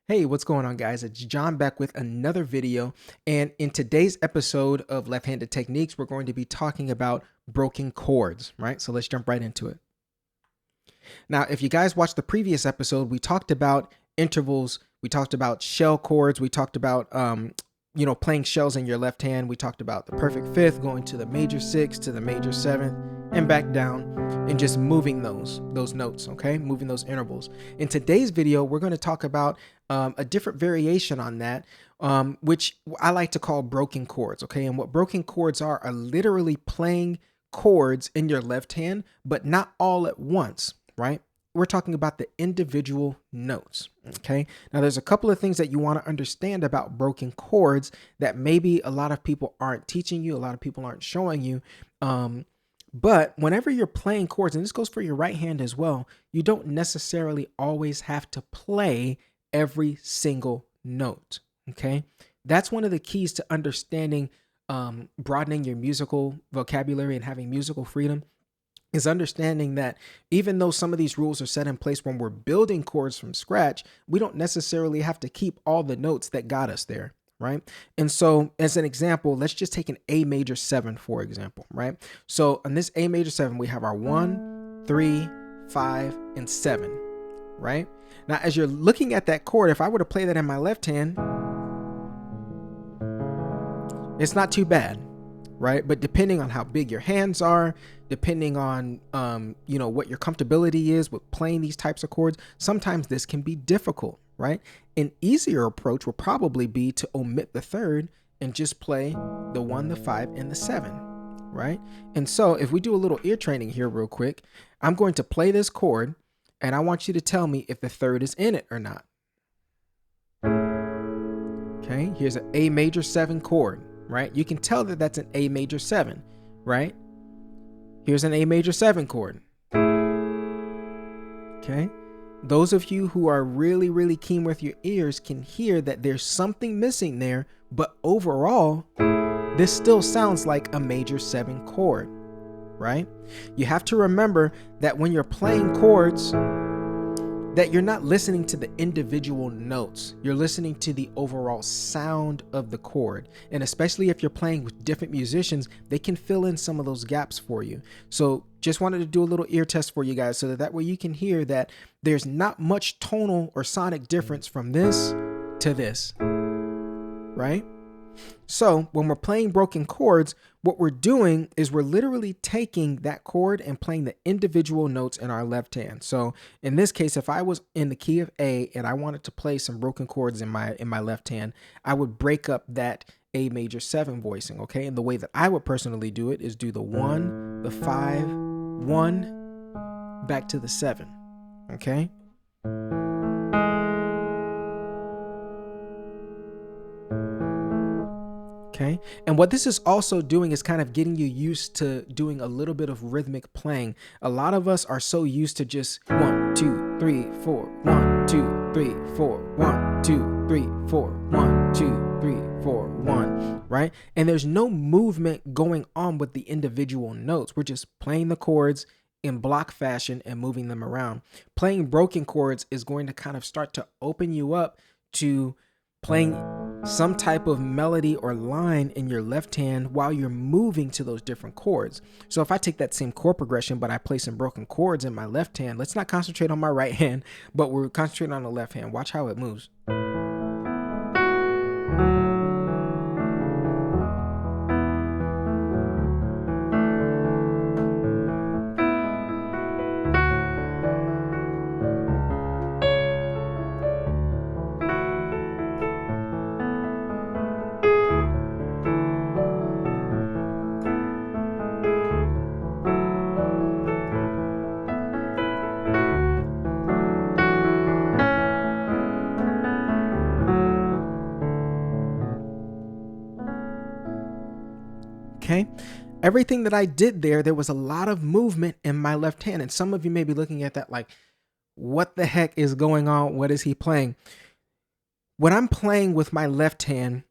Hey, what's going on, guys? It's John back with another video. And in today's episode of Left-Handed Techniques, we're going to be talking about broken chords, right? So let's jump right into it. Now, if you guys watched the previous episode, we talked about intervals, we talked about shell chords, we talked about playing shells in your left hand. We talked about the perfect fifth, going to the major sixth to the major seventh and back down, and just moving those notes, okay? Moving those intervals. In today's video, we're going to talk about a different variation on that, which I like to call broken chords, okay? And what broken chords are literally playing chords in your left hand, but not all at once, right? We're talking about the individual notes, okay? Now, there's a couple of things that you want to understand about broken chords that maybe a lot of people aren't teaching you, a lot of people aren't showing you. But whenever you're playing chords, and this goes for your right hand as well, you don't necessarily always have to play every single note, okay? That's one of the keys to understanding, broadening your musical vocabulary and having musical freedom, is understanding that even though some of these rules are set in place when we're building chords from scratch, we don't necessarily have to keep all the notes that got us there, right? And so as an example, let's just take an A major 7, for example, right? So on this A major 7, we have our 1, 3, 5, and 7, right? Now, as you're looking at that chord, if I were to play that in my left hand, it's not too bad, right? But depending on how big your hands are, depending on what your comfortability is with playing these types of chords, sometimes this can be difficult, right? An easier approach will probably be to omit the third and just play the 1, the 5, and the 7, right? And so if we do a little ear training here real quick, I'm going to play this chord and I want you to tell me if the third is in it or not. Okay, here's an A major 7 chord, right? You can tell that that's an A major 7, right? Here's an A major 7 chord. Okay. Those of you who are really, really keen with your ears can hear that there's something missing there, but overall, this still sounds like a major 7 chord, right? You have to remember that when you're playing chords, that you're not listening to the individual notes. You're listening to the overall sound of the chord. And especially if you're playing with different musicians, they can fill in some of those gaps for you. So just wanted to do a little ear test for you guys so that way you can hear that there's not much tonal or sonic difference from this to this, right? So when we're playing broken chords, what we're doing is we're literally taking that chord and playing the individual notes in our left hand. So in this case, if I was in the key of A and I wanted to play some broken chords in my left hand, I would break up that A major 7 voicing, okay? And the way that I would personally do it is do the 1, the 5, 1, back to the 7, okay? Okay. And what this is also doing is kind of getting you used to doing a little bit of rhythmic playing. A lot of us are so used to just 1, 2, 3, 4, 1, 2, 3, 4, 1, 2, 3, 4, 1, 2, 3, 4, 1, right? And there's no movement going on with the individual notes. We're just playing the chords in block fashion and moving them around. Playing broken chords is going to kind of start to open you up to playing some type of melody or line in your left hand while you're moving to those different chords. So if I take that same chord progression, but I play some broken chords in my left hand, let's not concentrate on my right hand, but we're concentrating on the left hand. Watch how it moves. Okay. Everything that I did there was a lot of movement in my left hand. And some of you may be looking at that like, what the heck is going on? What is he playing? When I'm playing with my left hand,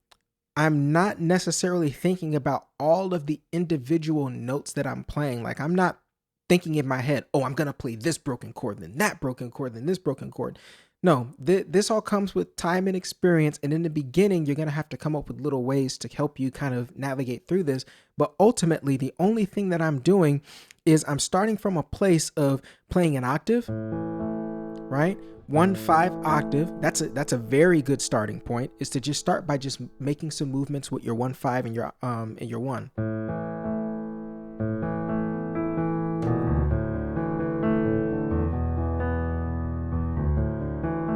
I'm not necessarily thinking about all of the individual notes that I'm playing. Like I'm not thinking in my head, oh, I'm going to play this broken chord, then that broken chord, then this broken chord. No, this all comes with time and experience. And in the beginning, you're going to have to come up with little ways to help you kind of navigate through this. But ultimately, the only thing that I'm doing is I'm starting from a place of playing an octave, right? 1/5 octave. That's a very good starting point, is to just start by just making some movements with your 1/5 and your 1.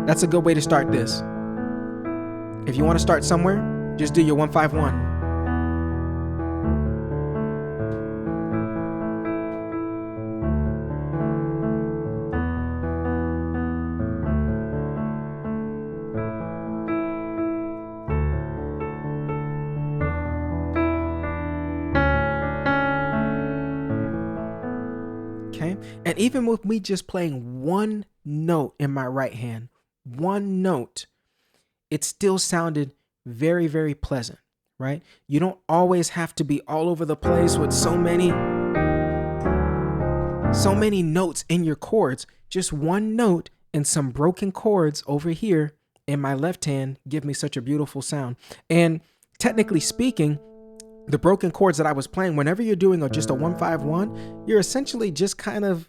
That's a good way to start this. If you want to start somewhere, just do your 1/5 1. Okay. And even with me just playing one note in my right hand, one note, it still sounded very, very pleasant, right? You don't always have to be all over the place with so many notes in your chords. Just one note and some broken chords over here in my left hand give me such a beautiful sound. And technically speaking, the broken chords that I was playing, whenever you're doing just a 1/5 1, you're essentially just kind of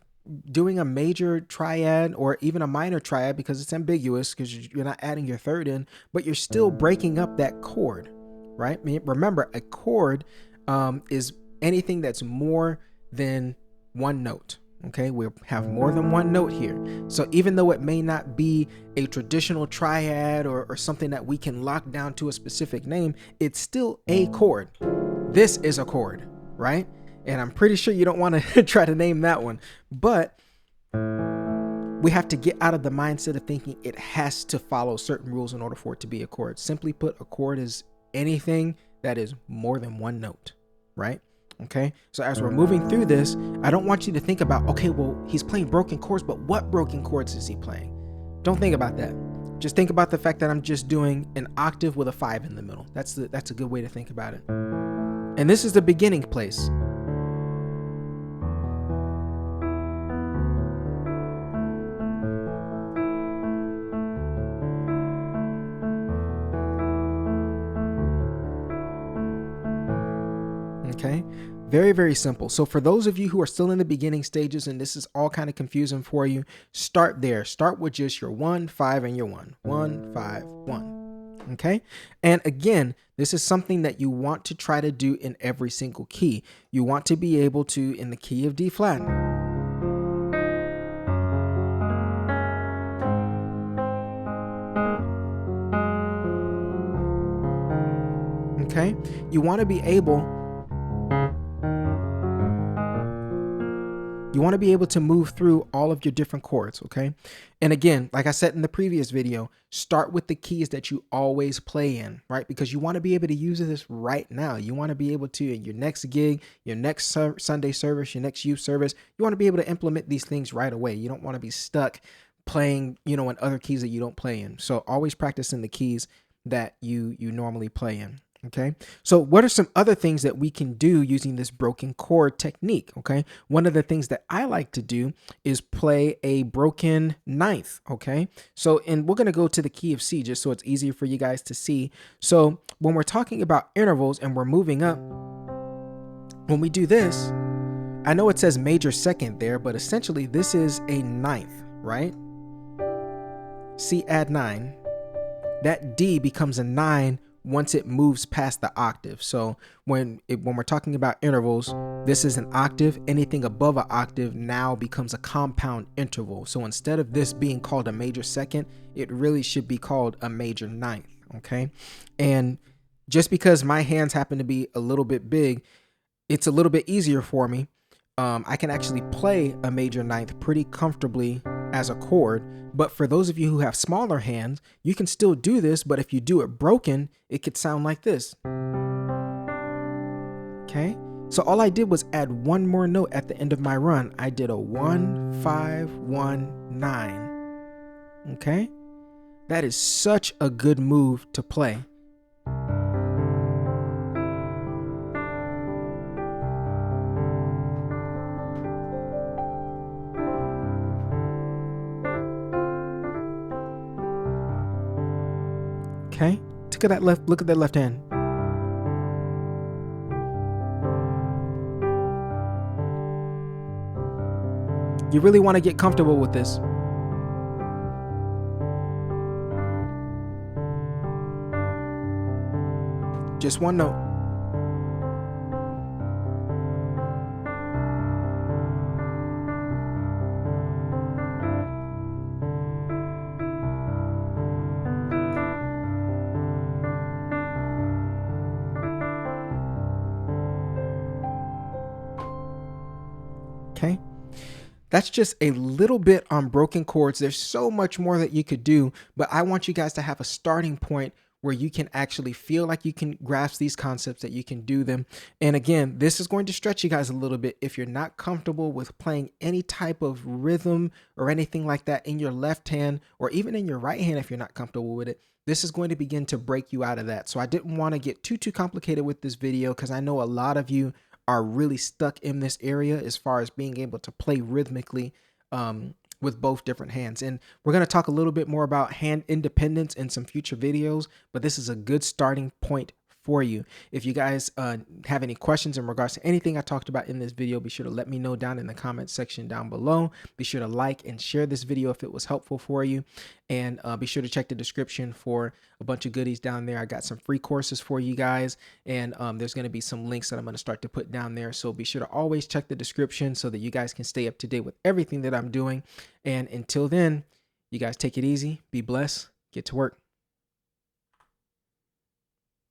doing a major triad or even a minor triad, because it's ambiguous because you're not adding your third in, but you're still breaking up that chord, right? I mean, remember, a chord is anything that's more than one note. Okay, we have more than one note here. So even though it may not be a traditional triad or something that we can lock down to a specific name, it's still a chord. This is a chord, right? And I'm pretty sure you don't want to try to name that one. But we have to get out of the mindset of thinking it has to follow certain rules in order for it to be a chord. Simply put, a chord is anything that is more than one note, right? Okay, so as we're moving through this, I don't want you to think about, okay, well, he's playing broken chords, but what broken chords is he playing? Don't think about that. Just think about the fact that I'm just doing an octave with a 5 in the middle. That's a good way to think about it. And this is the beginning place. Okay, very, very simple. So for those of you who are still in the beginning stages and this is all kind of confusing for you, start there. Start with just your 1/5 and your 1. 1/5 1. Okay, and again, this is something that you want to try to do in every single key. You want to be able to, in the key of D flat, okay, you want to be able to move through all of your different chords, okay? And again, like I said in the previous video, start with the keys that you always play in, right? Because you want to be able to use this right now. You want to be able to, in your next gig, your next Sunday service, your next youth service, you want to be able to implement these things right away. You don't want to be stuck playing, in other keys that you don't play in. So always practice in the keys that you normally play in. Okay, so what are some other things that we can do using this broken chord technique? Okay, one of the things that I like to do is play a broken ninth. Okay, so and we're going to go to the key of C just so it's easier for you guys to see. So when we're talking about intervals and we're moving up, when we do this, I know it says major second there, but essentially this is a ninth, right? C add 9. That D becomes a 9 once it moves past the octave. So when we're talking about intervals, this is an octave. Anything above an octave now becomes a compound interval. So instead of this being called a major second, it really should be called a major ninth. Okay, and just because my hands happen to be a little bit big, it's a little bit easier for me. I can actually play a major ninth pretty comfortably as a chord. But for those of you who have smaller hands, you can still do this, but if you do it broken, it could sound like this. Okay, so all I did was add one more note at the end of my run. I did a 1/5 1 9. Okay, that is such a good move to play. Okay, look at that left hand. You really want to get comfortable with this. Just one note. Okay. That's just a little bit on broken chords. There's so much more that you could do, but I want you guys to have a starting point where you can actually feel like you can grasp these concepts, that you can do them. And again, this is going to stretch you guys a little bit. If you're not comfortable with playing any type of rhythm or anything like that in your left hand, or even in your right hand, if you're not comfortable with it, this is going to begin to break you out of that. So I didn't want to get too complicated with this video, because I know a lot of you are really stuck in this area as far as being able to play rhythmically with both different hands. And we're going to talk a little bit more about hand independence in some future videos, but this is a good starting point for you. If you guys have any questions in regards to anything I talked about in this video, be sure to let me know down in the comment section down below. Be sure to like and share this video if it was helpful for you. And be sure to check the description for a bunch of goodies down there. I got some free courses for you guys, and there's going to be some links that I'm going to start to put down there. So be sure to always check the description so that you guys can stay up to date with everything that I'm doing. And until then, you guys take it easy, be blessed, get to work.